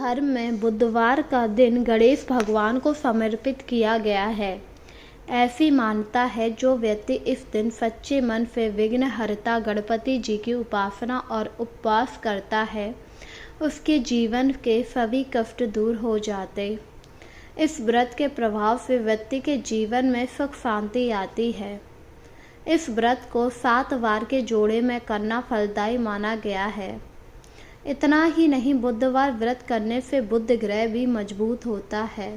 धर्म में बुधवार का दिन गणेश भगवान को समर्पित किया गया है। ऐसी मान्यता है जो व्यक्ति इस दिन सच्चे मन से विघ्नहर्ता गणपति जी की उपासना और उपवास करता है, उसके जीवन के सभी कष्ट दूर हो जाते। इस व्रत के प्रभाव से व्यक्ति के जीवन में सुख शांति आती है। इस व्रत को 7 वार के जोड़े में करना फलदायी माना गया है। इतना ही नहीं, बुधवार व्रत करने से बुध ग्रह भी मजबूत होता है।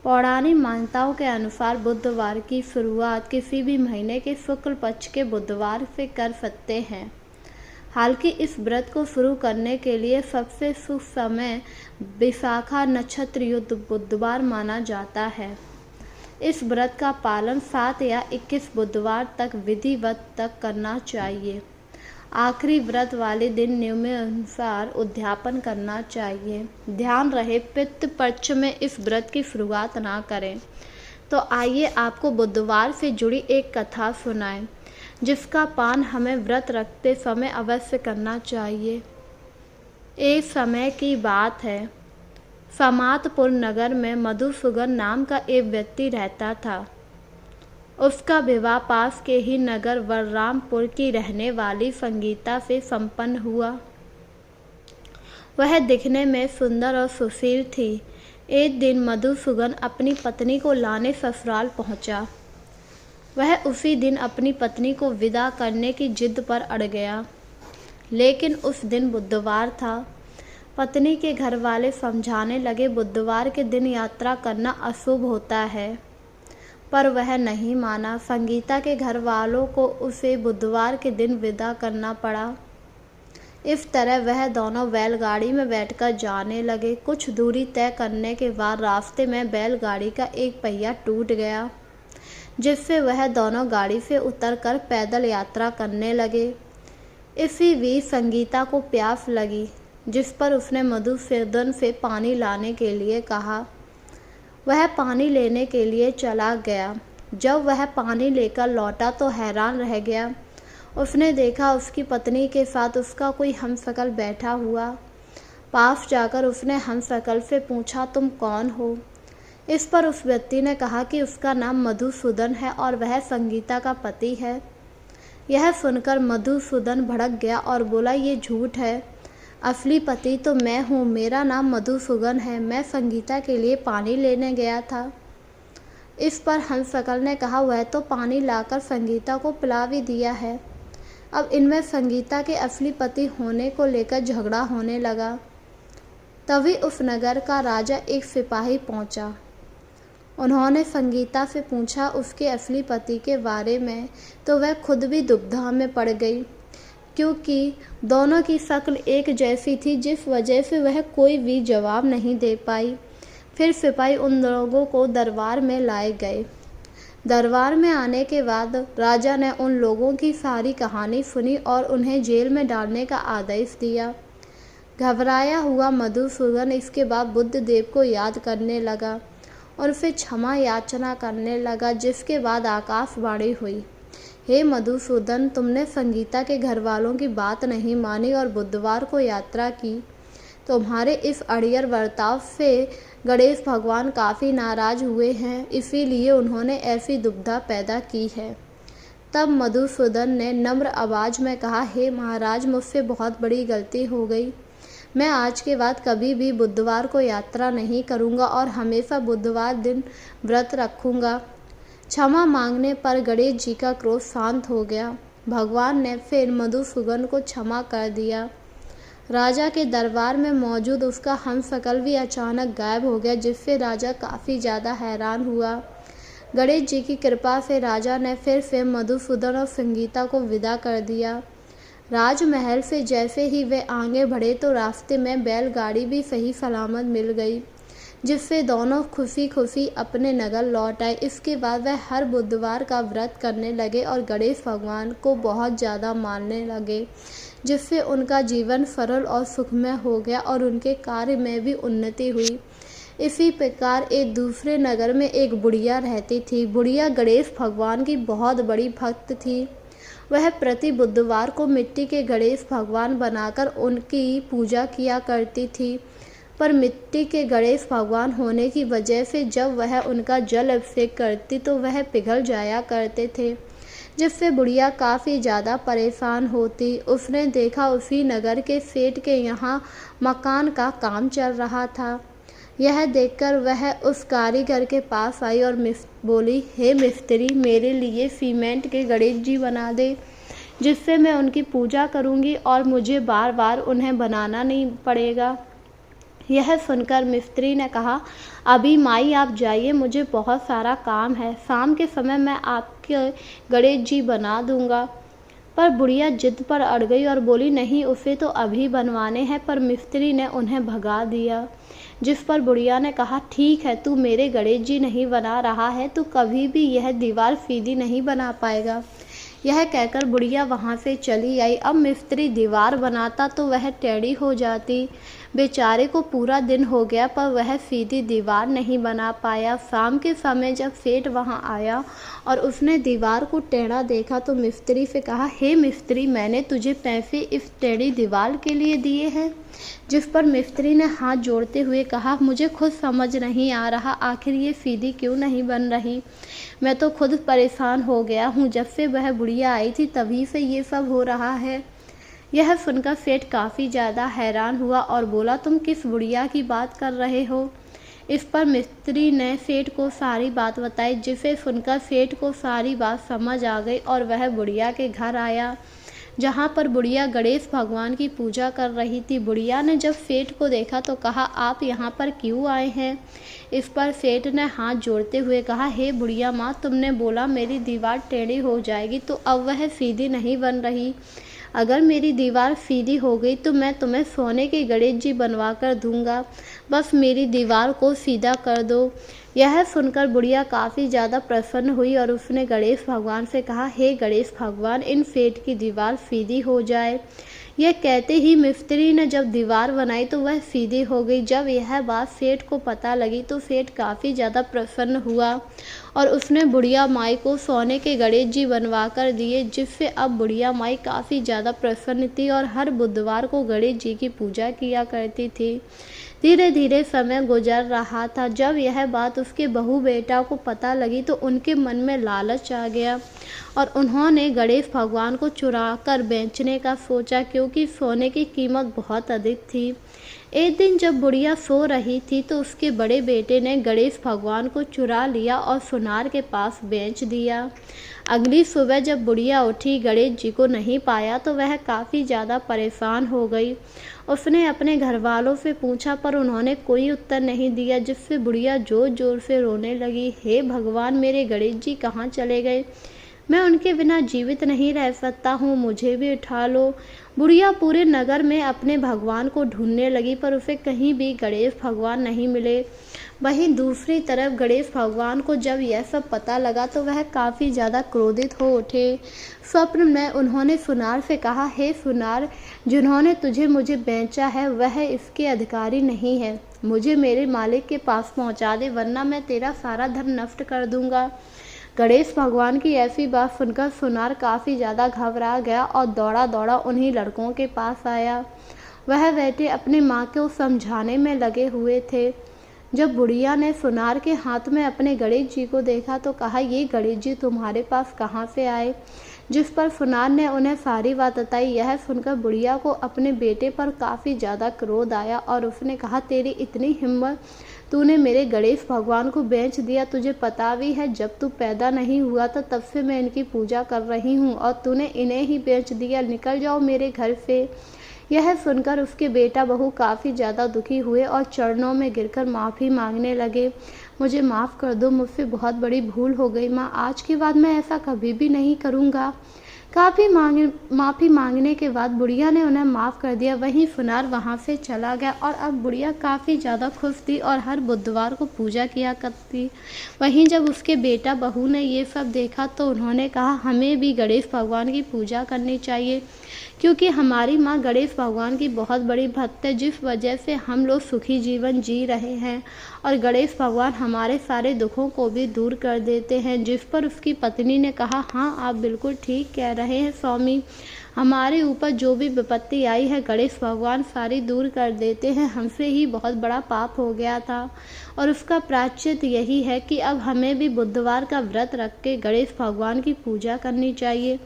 पौराणिक मान्यताओं के अनुसार बुधवार की शुरुआत किसी भी महीने के शुक्ल पक्ष के बुधवार से कर सकते हैं। हालांकि इस व्रत को शुरू करने के लिए सबसे शुभ समय विशाखा नक्षत्र युक्त बुधवार माना जाता है। इस व्रत का पालन 7 या 21 बुधवार तक विधिवत तक करना चाहिए। आखिरी व्रत वाले दिन नियमानुसार उद्यापन करना चाहिए। ध्यान रहे, पितृ पक्ष में इस व्रत की शुरुआत ना करें। तो आइए आपको बुधवार से जुड़ी एक कथा सुनाएं, जिसका पान हमें व्रत रखते समय अवश्य करना चाहिए। एक समय की बात है, समातपुर नगर में मधुसूदन नाम का एक व्यक्ति रहता था। उसका विवाह पास के ही नगर बलरामपुर की रहने वाली संगीता से संपन्न हुआ। वह दिखने में सुंदर और सुशील थी। एक दिन मधुसूदन अपनी पत्नी को लाने ससुराल पहुंचा। वह उसी दिन अपनी पत्नी को विदा करने की जिद पर अड़ गया, लेकिन उस दिन बुधवार था। पत्नी के घर वाले समझाने लगे बुधवार के दिन यात्रा करना अशुभ होता है, पर वह नहीं माना। संगीता के घर वालों को उसे बुधवार के दिन विदा करना पड़ा। इस तरह वह दोनों बैलगाड़ी में बैठकर जाने लगे। कुछ दूरी तय करने के बाद रास्ते में बैलगाड़ी का एक पहिया टूट गया, जिससे वह दोनों गाड़ी से उतरकर पैदल यात्रा करने लगे। इसी बीच संगीता को प्यास लगी, जिस पर उसने मधुसूदन से पानी लाने के लिए कहा। वह पानी लेने के लिए चला गया। जब वह पानी लेकर लौटा तो हैरान रह गया। उसने देखा उसकी पत्नी के साथ उसका कोई हमशक्ल बैठा हुआ। पास जाकर उसने हमशक्ल से पूछा, तुम कौन हो? इस पर उस व्यक्ति ने कहा कि उसका नाम मधुसूदन है और वह संगीता का पति है। यह सुनकर मधुसूदन भड़क गया और बोला, ये झूठ है। असली पति तो मैं हूँ, मेरा नाम मधुसूदन है। मैं संगीता के लिए पानी लेने गया था। इस पर हमशक्ल ने कहा, वह तो पानी लाकर संगीता को पिला भी दिया है। अब इनमें संगीता के असली पति होने को लेकर झगड़ा होने लगा। तभी उस नगर का राजा एक सिपाही पहुंचा। उन्होंने संगीता से पूछा उसके असली पति के बारे में, तो वह खुद भी दुविधा में पड़ गई, क्योंकि दोनों की शक्ल एक जैसी थी, जिस वजह से वह कोई भी जवाब नहीं दे पाई। फिर सिपाही उन लोगों को दरबार में लाए गए। दरबार में आने के बाद राजा ने उन लोगों की सारी कहानी सुनी और उन्हें जेल में डालने का आदेश दिया। घबराया हुआ मधुसूदन इसके बाद बुद्ध देव को याद करने लगा और फिर क्षमा याचना करने लगा, जिसके बाद आकाशवाणी हुई, हे मधुसूदन, तुमने संगीता के घर वालों की बात नहीं मानी और बुधवार को यात्रा की। तुम्हारे इस अड़ियल बर्ताव से गणेश भगवान काफ़ी नाराज हुए हैं, इसीलिए उन्होंने ऐसी दुविधा पैदा की है। तब मधुसूदन ने नम्र आवाज़ में कहा, हे महाराज, मुझसे बहुत बड़ी गलती हो गई। मैं आज के बाद कभी भी बुधवार को यात्रा नहीं करूँगा और हमेशा बुधवार दिन व्रत रखूँगा। क्षमा मांगने पर गणेश जी का क्रोध शांत हो गया। भगवान ने फिर मधुसूदन को क्षमा कर दिया। राजा के दरबार में मौजूद उसका हमशक्ल भी अचानक गायब हो गया, जिससे राजा काफ़ी ज़्यादा हैरान हुआ। गणेश जी की कृपा से राजा ने फिर से मधुसूदन और संगीता को विदा कर दिया। राजमहल से जैसे ही वे आगे बढ़े तो रास्ते में बैलगाड़ी भी सही सलामत मिल गई, जिससे दोनों खुशी खुशी अपने नगर लौट आए। इसके बाद वह हर बुधवार का व्रत करने लगे और गणेश भगवान को बहुत ज़्यादा मानने लगे, जिससे उनका जीवन सरल और सुखमय हो गया और उनके कार्य में भी उन्नति हुई। इसी प्रकार एक दूसरे नगर में एक बुढ़िया रहती थी। बुढ़िया गणेश भगवान की बहुत बड़ी भक्त थी। वह प्रति बुधवार को मिट्टी के गणेश भगवान बनाकर उनकी पूजा किया करती थी। पर मिट्टी के गणेश भगवान होने की वजह से जब वह उनका जल अभिषेक करती तो वह पिघल जाया करते थे, जिससे बुढ़िया काफ़ी ज़्यादा परेशान होती। उसने देखा उसी नगर के सेठ के यहाँ मकान का काम चल रहा था। यह देखकर वह उस कारीगर के पास आई और बोली, हे मिस्त्री, मेरे लिए सीमेंट के गणेश जी बना दे, जिससे मैं उनकी पूजा करूँगी और मुझे बार बार उन्हें बनाना नहीं पड़ेगा। यह सुनकर मिस्त्री ने कहा, अभी माई आप जाइए, मुझे बहुत सारा काम है, शाम के समय मैं आपके गणेश जी बना दूंगा। पर बुढ़िया जिद पर अड़ गई और बोली, नहीं, उसे तो अभी बनवाने हैं। पर मिस्त्री ने उन्हें भगा दिया, जिस पर बुढ़िया ने कहा, ठीक है, तू मेरे गणेश जी नहीं बना रहा है तो कभी भी यह दीवार सीधी नहीं बना पाएगा। यह कहकर बुढ़िया वहाँ से चली आई। अब मिस्त्री दीवार बनाता तो वह टेढ़ी हो जाती। बेचारे को पूरा दिन हो गया पर वह सीधी दीवार नहीं बना पाया। शाम के समय जब सेठ वहाँ आया और उसने दीवार को टेढ़ा देखा तो मिस्त्री से कहा, हे मिस्त्री, मैंने तुझे पैसे इस टेढ़ी दीवार के लिए दिए हैं? जिस पर मिस्त्री ने हाथ जोड़ते हुए कहा, मुझे खुद समझ नहीं आ रहा, आखिर ये सीधी क्यों नहीं बन रही। मैं तो खुद परेशान हो गया हूँ, जब से वह बुढ़िया आई थी तभी से ये सब हो रहा है। यह सुनकर सेठ काफ़ी ज़्यादा हैरान हुआ और बोला, तुम किस बुढ़िया की बात कर रहे हो? इस पर मिस्त्री ने सेठ को सारी बात बताई, जिसे सुनकर सेठ को सारी बात समझ आ गई और वह बुढ़िया के घर आया, जहाँ पर बुढ़िया गणेश भगवान की पूजा कर रही थी। बुढ़िया ने जब सेठ को देखा तो कहा, आप यहाँ पर क्यों आए हैं? इस पर सेठ ने हाथ जोड़ते हुए कहा, हे बुढ़िया माँ, तुमने बोला मेरी दीवार टेढ़ी हो जाएगी, तो अब वह सीधी नहीं बन रही। अगर मेरी दीवार सीधी हो गई तो मैं तुम्हें सोने के गणेश जी बनवा कर दूंगा, बस मेरी दीवार को सीधा कर दो। यह सुनकर बुढ़िया काफ़ी ज़्यादा प्रसन्न हुई और उसने गणेश भगवान से कहा, हे गणेश भगवान, इन सेठ की दीवार सीधी हो जाए। यह कहते ही मिस्त्री ने जब दीवार बनाई तो वह सीधी हो गई। जब यह बात सेठ को पता लगी तो सेठ काफ़ी ज़्यादा प्रसन्न हुआ और उसने बुढ़िया माई को सोने के गणेश जी बनवा कर दिए, जिससे अब बुढ़िया माई काफ़ी ज़्यादा प्रसन्न थी और हर बुधवार को गणेश जी की पूजा किया करती थी। धीरे धीरे समय गुजर रहा था। जब यह बात उसके बहू बेटा को पता लगी तो उनके मन में लालच आ गया और उन्होंने गणेश भगवान को चुरा कर बेचने का सोचा, क्योंकि सोने की कीमत बहुत अधिक थी। एक दिन जब बुढ़िया सो रही थी तो उसके बड़े बेटे ने गणेश भगवान को चुरा लिया और सुनार के पास बेच दिया। अगली सुबह जब बुढ़िया उठी, गणेश जी को नहीं पाया तो वह काफ़ी ज़्यादा परेशान हो गई। उसने अपने घर वालों से पूछा पर उन्होंने कोई उत्तर नहीं दिया, जिससे बुढ़िया जोर जोर से रोने लगी, हे भगवान, मेरे गणेश जी कहाँ चले गए? मैं उनके बिना जीवित नहीं रह सकता हूँ, मुझे भी उठा लो। बुढ़िया पूरे नगर में अपने भगवान को ढूंढने लगी पर उसे कहीं भी गणेश भगवान नहीं मिले। वहीं दूसरी तरफ गणेश भगवान को जब यह सब पता लगा तो वह काफ़ी ज़्यादा क्रोधित हो उठे। स्वप्न में उन्होंने सुनार से कहा, हे सुनार, जिन्होंने तुझे मुझे बेचा है वह इसके अधिकारी नहीं है, मुझे मेरे मालिक के पास पहुंचा दे, वरना मैं तेरा सारा धन नष्ट कर दूंगा। गणेश भगवान की ऐसी बात सुनकर सुनार काफ़ी ज़्यादा घबरा गया और दौड़ा दौड़ा उन्हीं लड़कों के पास आया। वह बेटे अपनी माँ को समझाने में लगे हुए थे। जब बुढ़िया ने सुनार के हाथ में अपने गणेश जी को देखा तो कहा, ये गणेश जी तुम्हारे पास कहाँ से आए? जिस पर सुनार ने उन्हें सारी बात बताई। यह सुनकर बुढ़िया को अपने बेटे पर काफ़ी ज़्यादा क्रोध आया और उसने कहा, तेरी इतनी हिम्मत, तूने मेरे गणेश भगवान को बेच दिया। तुझे पता भी है जब तू पैदा नहीं हुआ था तब से मैं इनकी पूजा कर रही हूँ और तूने इन्हें ही बेच दिया, निकल जाओ मेरे घर से। यह सुनकर उसके बेटा बहू काफ़ी ज़्यादा दुखी हुए और चरणों में गिरकर माफ़ी मांगने लगे। मुझे माफ़ कर दो, मुझसे बहुत बड़ी भूल हो गई माँ, आज के बाद मैं ऐसा कभी भी नहीं करूँगा। माफ़ी मांगने के बाद बुढ़िया ने उन्हें माफ़ कर दिया। वहीं सुनार वहाँ से चला गया और अब बुढ़िया काफ़ी ज़्यादा खुश थी और हर बुधवार को पूजा किया करती। वहीं जब उसके बेटा बहू ने ये सब देखा तो उन्होंने कहा, हमें भी गणेश भगवान की पूजा करनी चाहिए, क्योंकि हमारी माँ गणेश भगवान की बहुत बड़ी भक्त है, जिस वजह से हम लोग सुखी जीवन जी रहे हैं और गणेश भगवान हमारे सारे दुखों को भी दूर कर देते हैं। जिस पर उसकी पत्नी ने कहा, हाँ आप बिल्कुल ठीक कह रहे हैं स्वामी। हमारे ऊपर जो भी विपत्ति आई है गणेश भगवान सारी दूर कर देते हैं। हमसे ही बहुत बड़ा पाप हो गया था और उसका प्रायश्चित यही है कि अब हमें भी बुधवार का व्रत रख के गणेश भगवान की पूजा करनी चाहिए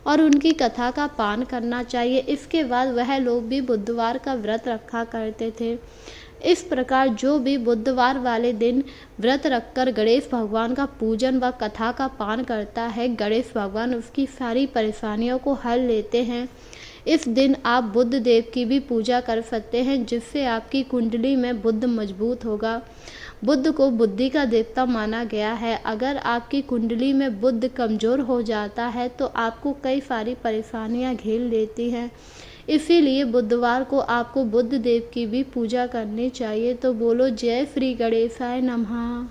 और उनकी कथा का पान करना चाहिए। इसके बाद वह लोग भी बुधवार का व्रत रखा करते थे। इस प्रकार जो भी बुधवार वाले दिन व्रत रखकर गणेश भगवान का पूजन व कथा का पान करता है, गणेश भगवान उसकी सारी परेशानियों को हल लेते हैं। इस दिन आप बुध देव की भी पूजा कर सकते हैं, जिससे आपकी कुंडली में बुध मजबूत होगा। बुध को बुद्धि का देवता माना गया है। अगर आपकी कुंडली में बुध कमज़ोर हो जाता है तो आपको कई सारी परेशानियां घेर लेती हैं। इसीलिए बुधवार को आपको बुध देव की भी पूजा करनी चाहिए। तो बोलो जय श्री गणेशाय नमः।